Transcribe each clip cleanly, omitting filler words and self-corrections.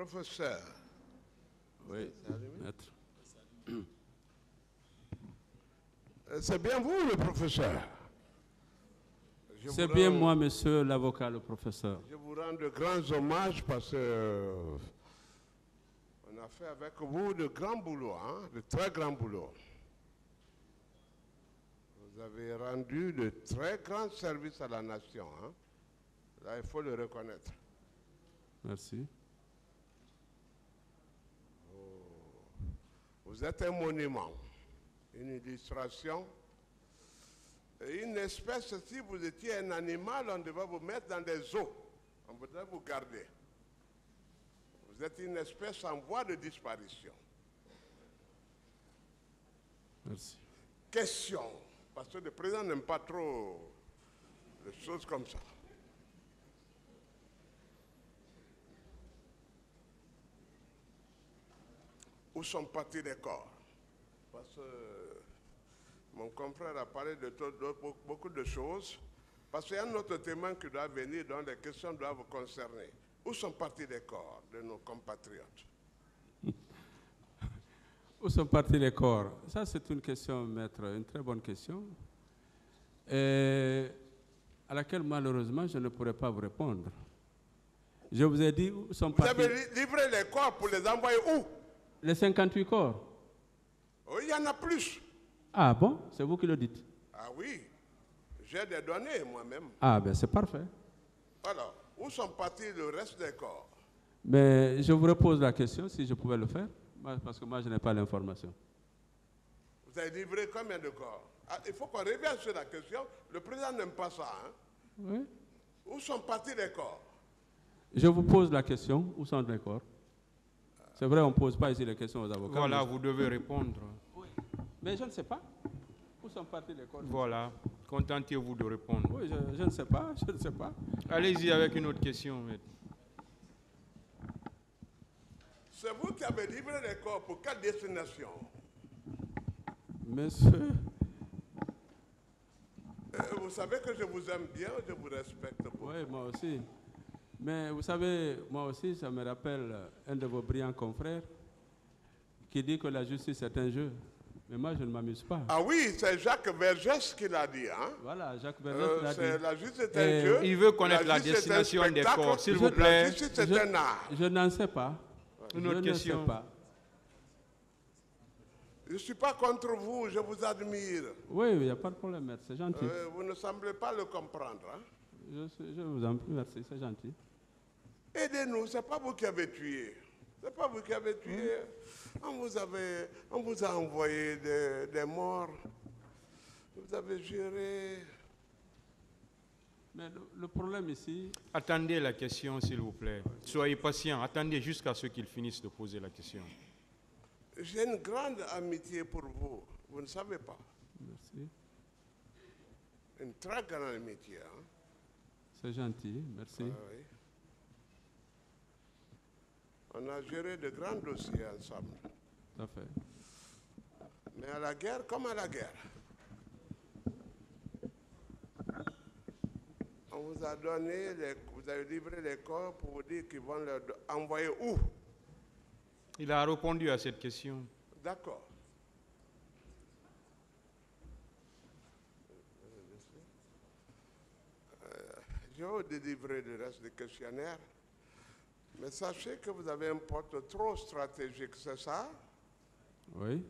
Professeur. Oui, maître. C'est bien vous, le professeur. C'est bien moi, monsieur l'avocat, le professeur. Je vous rends de grands hommages parce que on a fait avec vous de grands boulots, hein, de très grands boulots. Vous avez rendu de très grands services à la nation. Hein. Là, il faut le reconnaître. Merci. Vous êtes un monument, une illustration. Une espèce, si vous étiez un animal, on devait vous mettre dans des eaux. On voudrait vous garder. Vous êtes une espèce en voie de disparition. Merci. Question, parce que le président n'aime pas trop les choses comme ça. Où sont partis les corps? Parce que mon confrère a parlé de beaucoup de choses. Parce qu'il y a un autre témoin qui doit venir, dont les questions doivent vous concerner. Où sont partis les corps de nos compatriotes? Où sont partis les corps? Ça, c'est une question, maître, une très bonne question, à laquelle, malheureusement, je ne pourrais pas vous répondre. Je vous ai dit où sont partis... Vous avez livré les corps pour les envoyer où? Les 58 corps. Oui, il y en a plus. Ah bon? C'est vous qui le dites? Ah oui, j'ai des données moi-même. Ah ben c'est parfait. Alors, où sont partis le reste des corps? Mais je vous repose la question, si je pouvais le faire, parce que moi je n'ai pas l'information. Vous avez livré combien de corps? Ah, il faut qu'on revienne sur la question. Le président n'aime pas ça. Hein? Oui. Où sont partis les corps? Je vous pose la question, où sont les corps? C'est vrai, on ne pose pas ici les questions aux avocats. Voilà, vous devez répondre. Oui. Mais je ne sais pas. Où sont partis les corps? Voilà, contentez-vous de répondre. Oui, je ne sais pas, je ne sais pas. Allez-y avec une autre question, maître. C'est vous qui avez livré les corps pour quelle destination? Monsieur... Vous savez que je vous aime bien, je vous respecte beaucoup. Oui, moi aussi. Mais vous savez, moi aussi, ça me rappelle un de vos brillants confrères qui dit que la justice est un jeu. Mais moi, je ne m'amuse pas. Ah oui, c'est Jacques Vergès qui l'a dit. Hein? Voilà, Jacques Vergès l'a dit. La justice est un jeu. Il veut connaître la destination des corps, s'il vous plaît. La justice est un art. Je n'en sais pas. Une autre question. Je ne sais pas. Je ne suis pas contre vous, je vous admire. Oui, il n'y a pas de problème, maître, c'est gentil. Vous ne semblez pas le comprendre. Hein? Je vous en prie, merci, c'est gentil. Aidez-nous, ce n'est pas vous qui avez tué. Ce n'est pas vous qui avez tué. On vous a envoyé des morts. Vous avez géré. Mais le problème ici... Attendez la question, s'il vous plaît. Soyez patient, attendez jusqu'à ce qu'il finisse de poser la question. J'ai une grande amitié pour vous. Vous ne savez pas. Merci. Une très grande amitié. Hein? C'est gentil, merci. Oui. On a géré de grands dossiers ensemble. Tout à fait. Mais à la guerre, comme à la guerre. On vous a donné, vous avez livré les corps pour vous dire qu'ils vont les envoyer où? Il a répondu à cette question. D'accord. Je vais vous délivrer le reste du questionnaire. Mais sachez que vous avez un poste trop stratégique, c'est ça? Oui.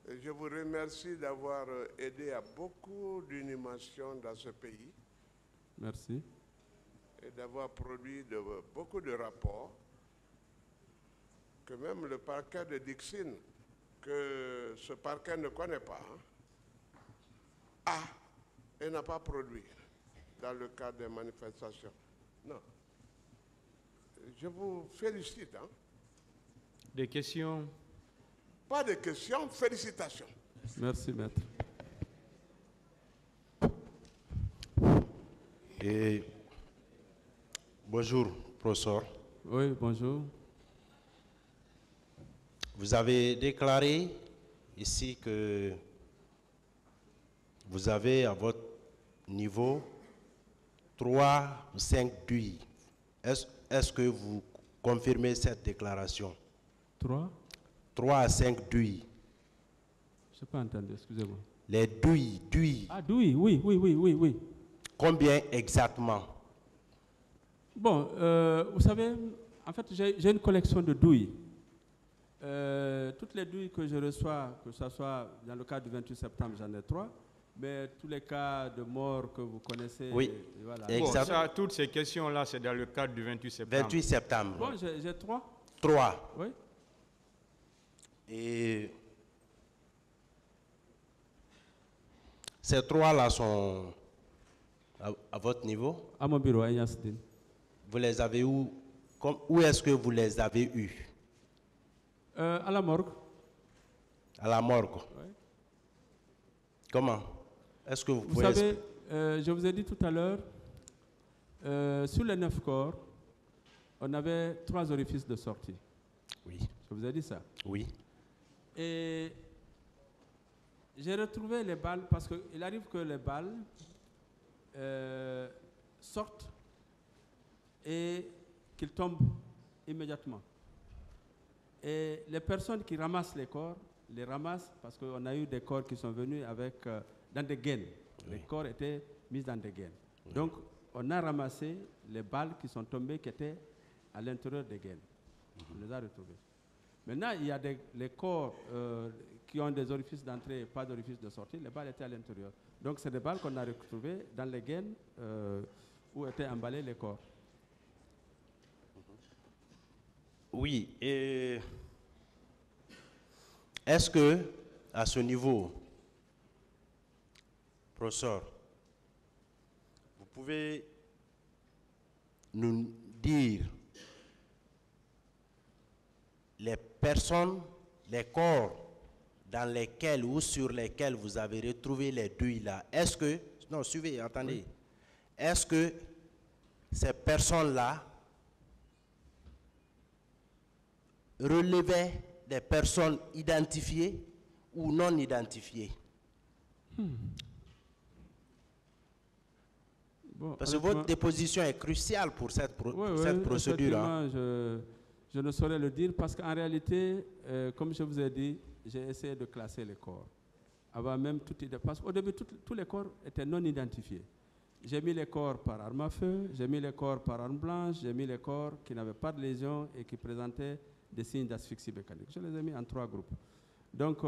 Et je vous remercie d'avoir aidé à beaucoup d'inhumations dans ce pays. Merci. Et d'avoir produit beaucoup de rapports que même le parquet de Dixon, que ce parquet ne connaît pas, et n'a pas produit dans le cadre des manifestations. Non. Je vous félicite. Hein? Des questions? Pas de questions, félicitations. Merci, maître. Et bonjour, professeur. Oui, bonjour. Vous avez déclaré ici que vous avez à votre niveau 3 ou 5 DUI. Est-ce que vous confirmer cette déclaration? 3? 3 à 5 douilles. Je n'ai pas entendu, excusez-moi. Les douilles. Ah, douille, oui. Combien exactement? Bon, vous savez, en fait, j'ai une collection de douilles. Toutes les douilles que je reçois, que ce soit dans le cas du 28 septembre, j'en ai 3. Mais tous les cas de mort que vous connaissez, Oui, voilà. Bon, exact. ça, toutes ces questions-là, c'est dans le cadre du 28 septembre. 28 septembre. Bon, j'ai 3. 3. Oui. Et ces 3-là sont à votre niveau? À mon bureau, à Yasdin. Vous les avez où? Où est-ce que vous les avez eus? À la morgue. À la morgue. Oui. Comment? Est-ce que vous Vous pouvez... savez, je vous ai dit tout à l'heure, sur les 9 corps, on avait 3 orifices de sortie. Oui. Je vous ai dit ça. Oui. Et j'ai retrouvé les balles parce qu'il arrive que les balles sortent et qu'ils tombent immédiatement. Et les personnes qui ramassent les corps, les ramassent parce qu'on a eu des corps qui sont venus avec, dans des gaines. Les corps étaient mis dans des gaines. Donc, on a ramassé les balles qui sont tombées, qui étaient à l'intérieur des gaines. On les a retrouvées. Maintenant, il y a les corps qui ont des orifices d'entrée et pas d'orifices de sortie. Les balles étaient à l'intérieur. Donc, c'est des balles qu'on a retrouvées dans les gaines où étaient emballés les corps. Oui. Et est-ce que, à ce niveau, professeur, vous pouvez nous dire les personnes, les corps dans lesquels ou sur lesquels vous avez retrouvé les douilles là? Est-ce que, non, suivez, attendez. Oui. Est-ce que ces personnes-là relevaient des personnes identifiées ou non identifiées? Bon, parce que votre déposition est cruciale pour cette procédure. Hein. Je ne saurais le dire parce qu'en réalité, comme je vous ai dit, j'ai essayé de classer les corps. Avant même parce qu'au début, tous les corps étaient non identifiés. J'ai mis les corps par arme à feu, j'ai mis les corps par arme blanche, j'ai mis les corps qui n'avaient pas de lésions et qui présentaient des signes d'asphyxie mécanique. Je les ai mis en 3 groupes. Donc,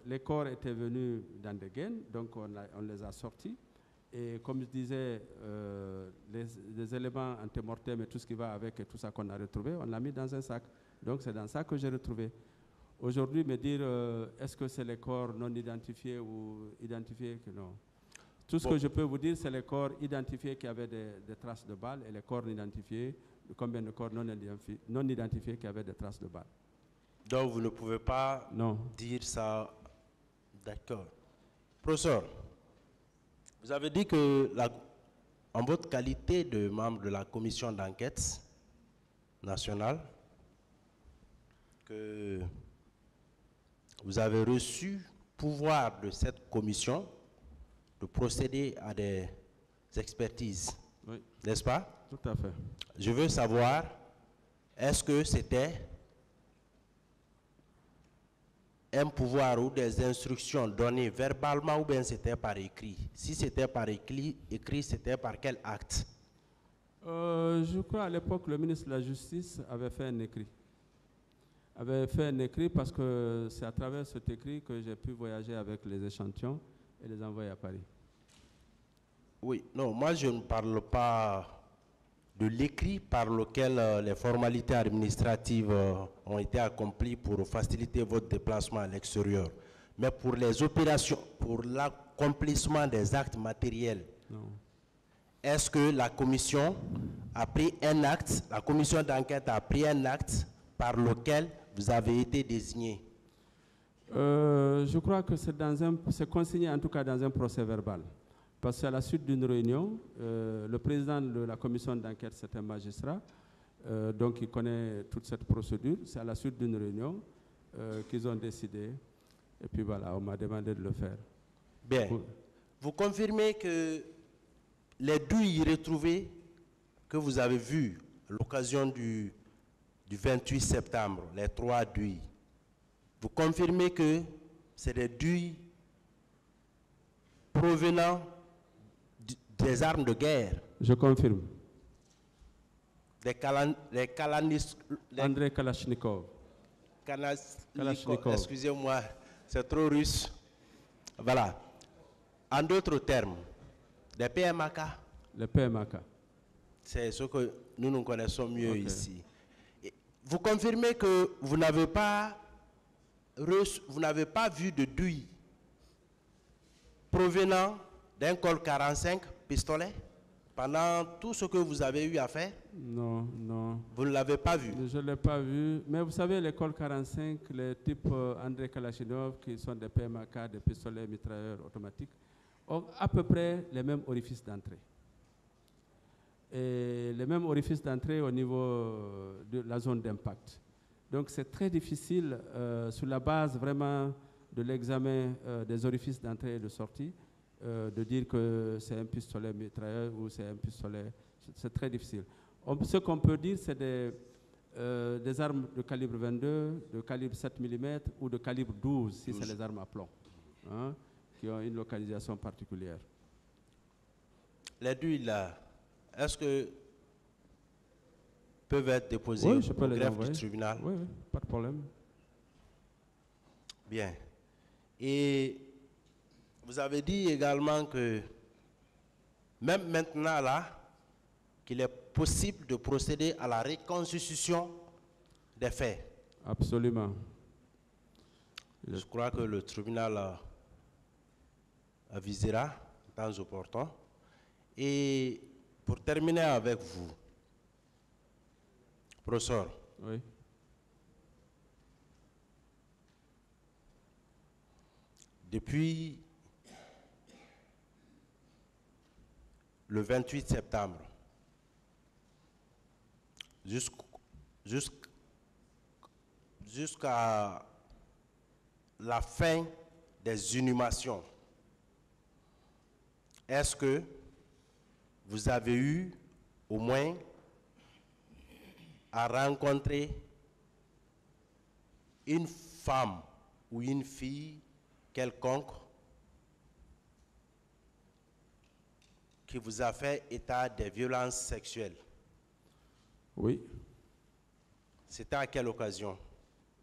les corps étaient venus dans des gaines, donc on les a sortis. Et comme je disais, les éléments antémortem et tout ce qui va avec et tout ça qu'on a retrouvé, on l'a mis dans un sac. Donc, c'est dans ça que j'ai retrouvé. Aujourd'hui, me dire est-ce que c'est les corps non identifiés ou identifiés que non. Tout ce que je peux vous dire, c'est les corps identifiés qui avaient des traces de balles et les corps identifiés, combien de corps non identifiés qui avaient des traces de balles. Donc, vous ne pouvez pas dire ça. D'accord. Professeur, vous avez dit que, en votre qualité de membre de la commission d'enquête nationale, que vous avez reçu pouvoir de cette commission de procéder à des expertises, oui. N'est-ce pas? Tout à fait. Je veux savoir, est-ce que c'était un pouvoir ou des instructions données verbalement ou bien c'était par écrit? Si c'était par écrit, c'était par quel acte? Je crois à l'époque, le ministre de la Justice avait fait un écrit. Avait fait un écrit parce que c'est à travers cet écrit que j'ai pu voyager avec les échantillons et les envoyer à Paris. Oui, non, moi je ne parle pas de l'écrit par lequel les formalités administratives ont été accomplies pour faciliter votre déplacement à l'extérieur, mais pour les opérations, pour l'accomplissement des actes matériels. Non. Est-ce que la commission a pris un acte, la commission d'enquête a pris un acte par lequel vous avez été désigné? Je crois que c'est consigné en tout cas dans un procès verbal. Parce qu'à la suite d'une réunion, le président de la commission d'enquête, c'est un magistrat, donc il connaît toute cette procédure. C'est à la suite d'une réunion qu'ils ont décidé. Et puis voilà, on m'a demandé de le faire. Bien. Vous confirmez que les douilles retrouvées que vous avez vues à l'occasion du du 28 septembre, les 3 deuils, vous confirmez que c'est des deuils provenant des armes de guerre? Je confirme. André Kalachnikov. Kalachnikov. Excusez-moi, c'est trop russe. Voilà. En d'autres termes, des PMAK. Les PMAK. C'est ce que nous connaissons mieux ici. Et vous confirmez que vous n'avez pas vu de douille provenant d'un col 45 pistolet pendant tout ce que vous avez eu à faire? Non, non. Vous ne l'avez pas vu? Je ne l'ai pas vu. Mais vous savez, les cols 45, les types André Kalachnikov, qui sont des PMAK, des pistolets mitrailleurs automatiques, ont à peu près les mêmes orifices d'entrée. Et les mêmes orifices d'entrée au niveau de la zone d'impact. Donc c'est très difficile, sur la base vraiment de l'examen des orifices d'entrée et de sortie, de dire que c'est un pistolet mitrailleur ou c'est un pistolet. C'est très difficile. Ce qu'on peut dire, c'est des armes de calibre 22, de calibre 7 mm ou de calibre 12, si c'est les armes à plomb, hein, qui ont une localisation particulière. Les douilles là, est-ce que peuvent être déposées au greffe du tribunal? Oui, pas de problème. Bien. Et vous avez dit également que même maintenant là, qu'il est possible de procéder à la reconstitution des faits. Absolument. Je crois que le tribunal avisera dans temps opportun. Et pour terminer avec vous, professeur, oui. Depuis le 28 septembre jusqu'à la fin des inhumations, est-ce que vous avez eu au moins à rencontrer une femme ou une fille quelconque qui vous a fait état des violences sexuelles? Oui. C'était à quelle occasion?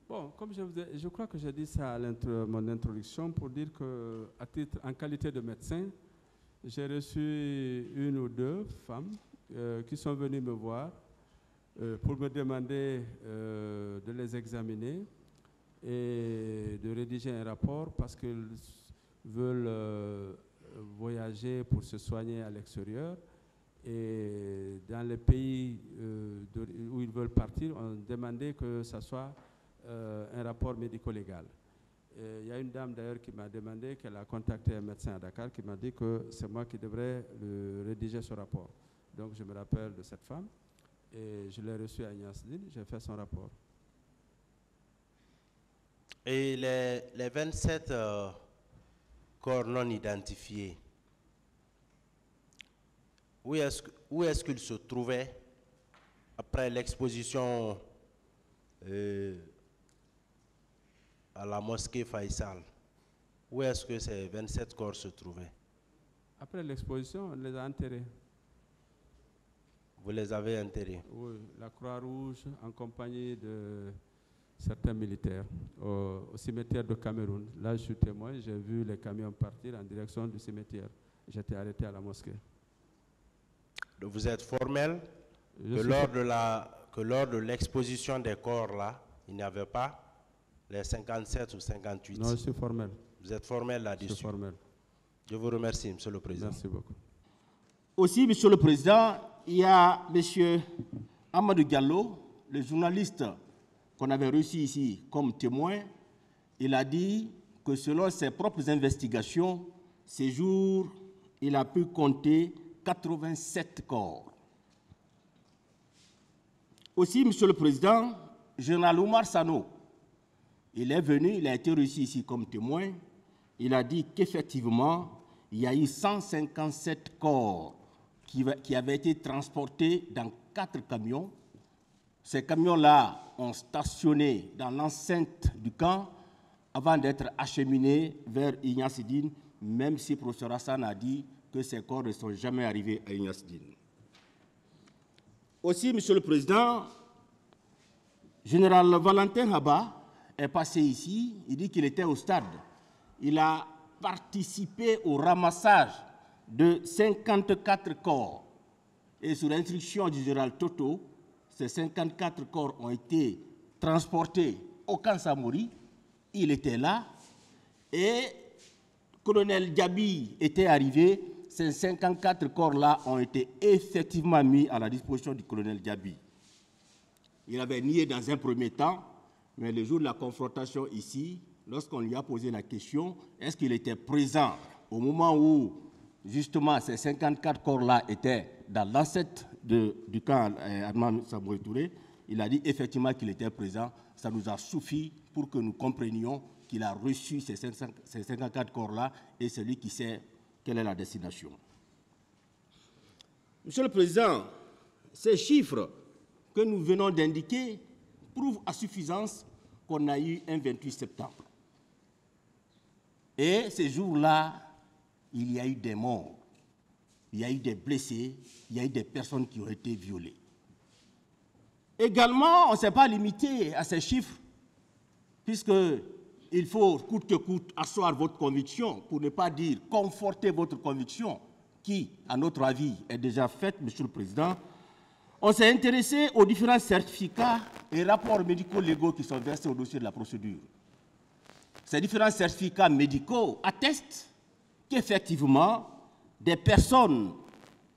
Bon, comme je crois que j'ai dit ça à mon introduction pour dire que, en qualité de médecin, j'ai reçu une ou deux femmes qui sont venues me voir pour me demander de les examiner et de rédiger un rapport parce qu'ils veulent voyager pour se soigner à l'extérieur. Et dans les pays où ils veulent partir, on demandait que ce soit un rapport médico-légal. Il y a une dame d'ailleurs qui m'a demandé qu'elle a contacté un médecin à Dakar qui m'a dit que c'est moi qui devrais rédiger ce rapport. Donc je me rappelle de cette femme et je l'ai reçue à Niasdine, j'ai fait son rapport. Et les 27 corps non identifiés, où est-ce qu'ils se trouvaient après l'exposition à la mosquée Faisal? Où est-ce que ces 27 corps se trouvaient? Après l'exposition, on les a enterrés. Vous les avez enterrés? Oui, la Croix-Rouge en compagnie de certains militaires au cimetière de Cameroun. Là, je suis témoin, j'ai vu les camions partir en direction du cimetière. J'étais arrêté à la mosquée. Donc vous êtes formel que lors de l'exposition des corps là, il n'y avait pas les 57 ou 58? Non, je suis formel. Vous êtes formel là-dessus? Je suis formel. Je vous remercie, Monsieur le Président. Merci beaucoup. Aussi, Monsieur le Président, il y a Monsieur Amadou Diallo, le journaliste qu'on avait reçu ici comme témoin. Il a dit que selon ses propres investigations, ces jours, il a pu compter 87 corps. Aussi, Monsieur le Président, Général Oumar Sano, il est venu, il a été reçu ici comme témoin. Il a dit qu'effectivement, il y a eu 157 corps qui avaient été transportés dans 4 camions Ces camions-là ont stationné dans l'enceinte du camp avant d'être acheminés vers Ignasidine, même si le professeur Hassan a dit que ces corps ne sont jamais arrivés à Ignasidine. Aussi, Monsieur le Président, Général Valentin Haba est passé ici, il dit qu'il était au stade. Il a participé au ramassage de 54 corps. Et sur l'instruction du général Toto, ces 54 corps ont été transportés au camp Samori. Il était là. Et le colonel Diaby était arrivé. Ces 54 corps-là ont été effectivement mis à la disposition du colonel Diaby. Il avait nié dans un premier temps, mais le jour de la confrontation ici, lorsqu'on lui a posé la question, est-ce qu'il était présent au moment où, justement, ces 54 corps-là étaient dans l'enceinte du camp Adnan Samori Touré, il a dit effectivement qu'il était présent. Ça nous a suffi pour que nous comprenions qu'il a reçu ces 54 corps-là et celui qui sait quelle est la destination. Monsieur le Président, ces chiffres que nous venons d'indiquer prouvent à suffisance qu'on a eu un 28 septembre. Et ces jours-là, il y a eu des morts, il y a eu des blessés, il y a eu des personnes qui ont été violées. Également, on ne s'est pas limité à ces chiffres, puisqu'il faut coûte que coûte asseoir votre conviction, pour ne pas dire conforter votre conviction, qui, à notre avis, est déjà faite, Monsieur le Président. On s'est intéressé aux différents certificats et rapports médicaux légaux qui sont versés au dossier de la procédure. Ces différents certificats médicaux attestent qu'effectivement, des personnes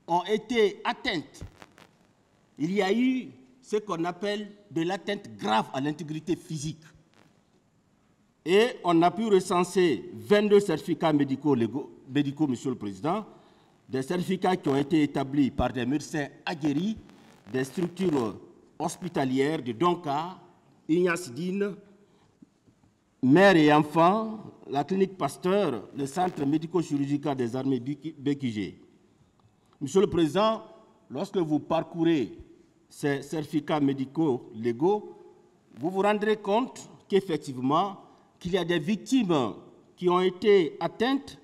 ont été atteintes. Il y a eu ce qu'on appelle de l'atteinte grave à l'intégrité physique. Et on a pu recenser 22 certificats médicaux, Monsieur le Président, des certificats qui ont été établis par des médecins aguerris, des structures hospitalières de Donka, Ignasidine, mère et enfants, la clinique Pasteur, le centre médico-chirurgical des armées BQG. Monsieur le Président, lorsque vous parcourez ces certificats médicaux légaux, vous vous rendrez compte qu'effectivement, qu'il y a des victimes qui ont été atteintes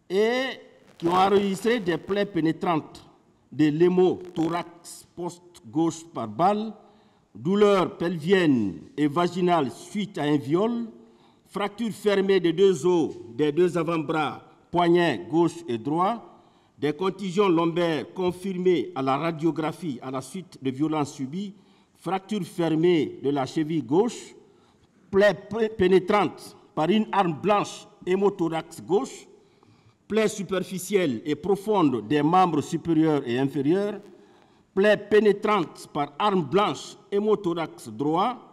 et qui ont enregistré des plaies pénétrantes de l'hémothorax post-gauche par balle, douleurs pelviennes et vaginales suite à un viol, fractures fermées des deux os, des deux avant-bras, poignets gauche et droit, des contusions lombaires confirmées à la radiographie à la suite de violences subies, fractures fermées de la cheville gauche, plaies pénétrantes par une arme blanche hémothorax gauche, plaies superficielles et profondes des membres supérieurs et inférieurs, plaies pénétrantes par arme blanche hémothorax droit.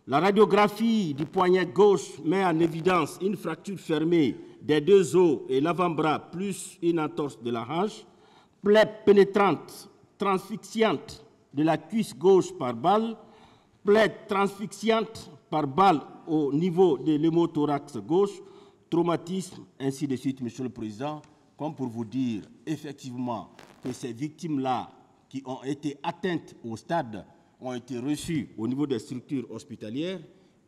La radiographie du poignet gauche met en évidence une fracture fermée des deux os et l'avant-bras plus une entorse de la hanche, plaies pénétrantes transfixiantes de la cuisse gauche par balle, plaies transfixiantes par balle au niveau de l'hémothorax gauche, traumatisme, ainsi de suite, Monsieur le Président, comme pour vous dire effectivement que ces victimes-là qui ont été atteintes au stade ont été reçues au niveau des structures hospitalières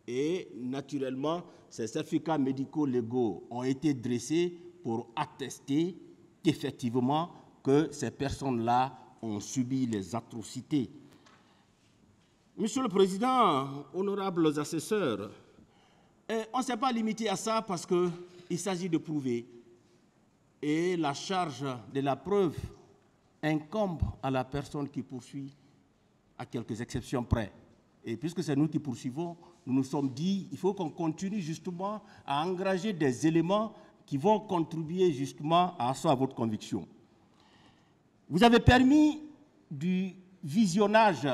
et naturellement, ces certificats médicaux légaux ont été dressés pour attester qu'effectivement que ces personnes-là ont subi les atrocités. Monsieur le Président, honorables assesseurs, on ne s'est pas limité à ça parce qu'il s'agit de prouver. Et la charge de la preuve incombe à la personne qui poursuit, à quelques exceptions près. Et puisque c'est nous qui poursuivons, nous nous sommes dit qu'il faut qu'on continue justement à engager des éléments qui vont contribuer justement à asseoir votre conviction. Vous avez permis du visionnage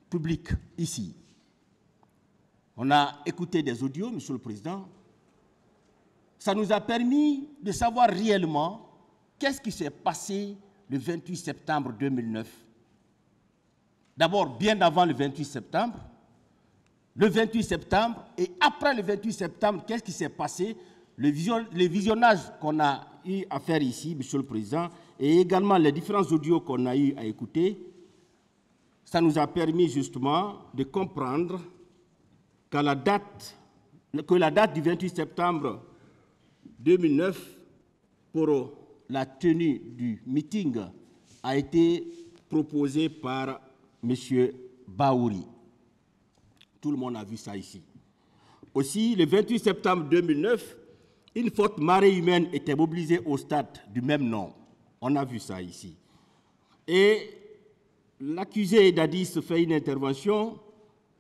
public ici. On a écouté des audios, Monsieur le Président. Ça nous a permis de savoir réellement qu'est-ce qui s'est passé le 28 septembre 2009. D'abord, bien avant le 28 septembre, le 28 septembre, et après le 28 septembre, qu'est-ce qui s'est passé? Le visionnage qu'on a eu à faire ici, Monsieur le Président, et également les différents audios qu'on a eu à écouter, ça nous a permis justement de comprendre que la date du 28 septembre 2009 pour la tenue du meeting a été proposée par M. Baouri. Tout le monde a vu ça ici. Aussi, le 28 septembre 2009, une forte marée humaine était mobilisée au stade du même nom. On a vu ça ici. Et l'accusé Dadis fait une intervention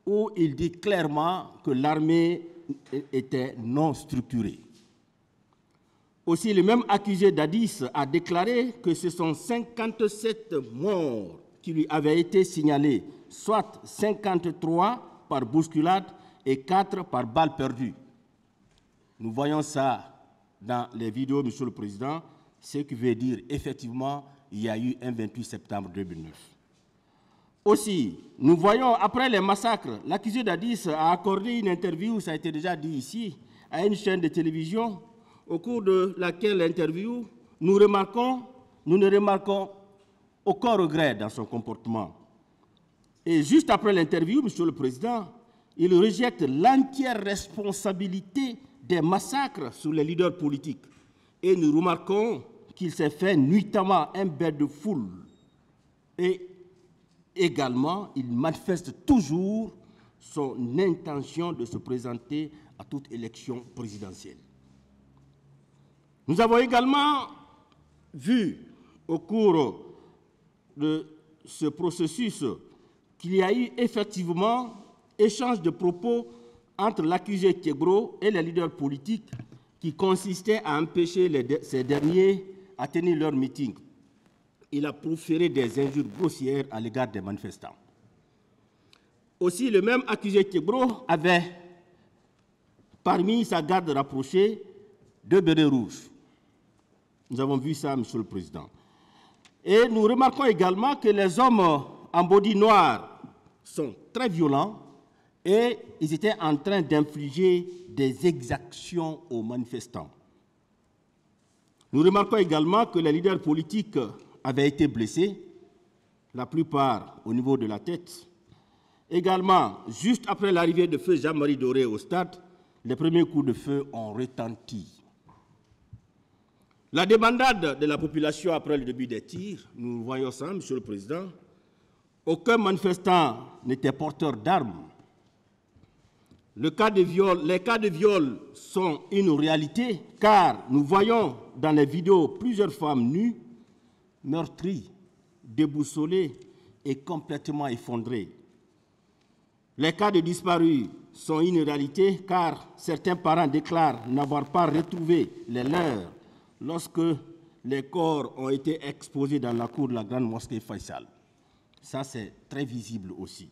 où il dit clairement que l'armée était non structurée. Aussi, le même accusé Dadis a déclaré que ce sont 57 morts qui lui avaient été signalés, soit 53 par bousculade et 4 par balle perdue. Nous voyons ça dans les vidéos, Monsieur le Président, ce qui veut dire effectivement il y a eu un 28 septembre 2009. Aussi, nous voyons après les massacres, l'accusé Dadis a accordé une interview, ça a été déjà dit ici, à une chaîne de télévision, au cours de laquelle interview, nous ne remarquons aucun regret dans son comportement. Et juste après l'interview, Monsieur le Président, il rejette l'entière responsabilité des massacres sur les leaders politiques. Et nous remarquons qu'il s'est fait nuitamment un bain de foule. Et également, il manifeste toujours son intention de se présenter à toute élection présidentielle. Nous avons également vu au cours de ce processus qu'il y a eu effectivement échange de propos entre l'accusé Tiegro et les leaders politiques qui consistait à empêcher ces derniers à tenir leur meeting. Il a proféré des injures grossières à l'égard des manifestants. Aussi, le même accusé Tiegro avait parmi sa garde rapprochée 2 bérets rouges. Nous avons vu ça, Monsieur le Président. Et nous remarquons également que les hommes en body noir sont très violents et ils étaient en train d'infliger des exactions aux manifestants. Nous remarquons également que les leaders politiques avaient été blessés, la plupart au niveau de la tête. Également, juste après l'arrivée de feu Jean-Marie Doré au stade, les premiers coups de feu ont retenti. La débandade de la population après le début des tirs, nous voyons ça, Monsieur le Président. Aucun manifestant n'était porteur d'armes. Les cas de viol sont une réalité, car nous voyons dans les vidéos plusieurs femmes nues, meurtries, déboussolées et complètement effondrées. Les cas de disparus sont une réalité, car certains parents déclarent n'avoir pas retrouvé les leurs lorsque les corps ont été exposés dans la cour de la grande mosquée Faisal. Ça, c'est très visible aussi.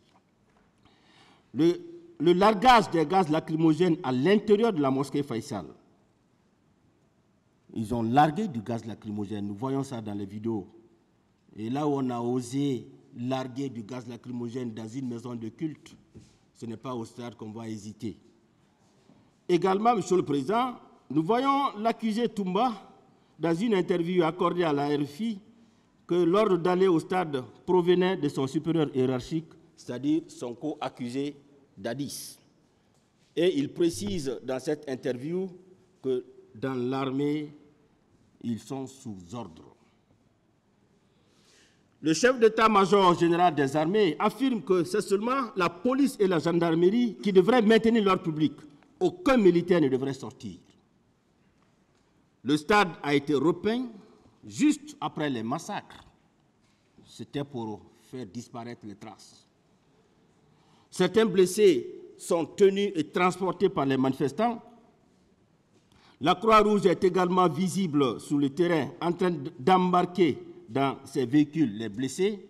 Le largage des gaz lacrymogènes à l'intérieur de la mosquée Faisal. Ils ont largué du gaz lacrymogène, nous voyons ça dans les vidéos. Et là où on a osé larguer du gaz lacrymogène dans une maison de culte, ce n'est pas au stade qu'on va hésiter. Également, Monsieur le Président, nous voyons l'accusé Toumba, dans une interview accordée à la RFI, que l'ordre d'aller au stade provenait de son supérieur hiérarchique, c'est-à-dire son co-accusé Dadis. Et il précise dans cette interview que dans l'armée, ils sont sous ordre. Le chef d'état-major général des armées affirme que c'est seulement la police et la gendarmerie qui devraient maintenir l'ordre public. Aucun militaire ne devrait sortir. Le stade a été repeint juste après les massacres. C'était pour faire disparaître les traces. Certains blessés sont tenus et transportés par les manifestants. La Croix-Rouge est également visible sur le terrain en train d'embarquer dans ces véhicules les blessés.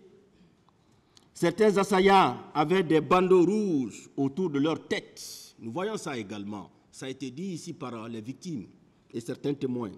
Certains assaillants avaient des bandeaux rouges autour de leur tête. Nous voyons ça également. Ça a été dit ici par les victimes et certains témoins.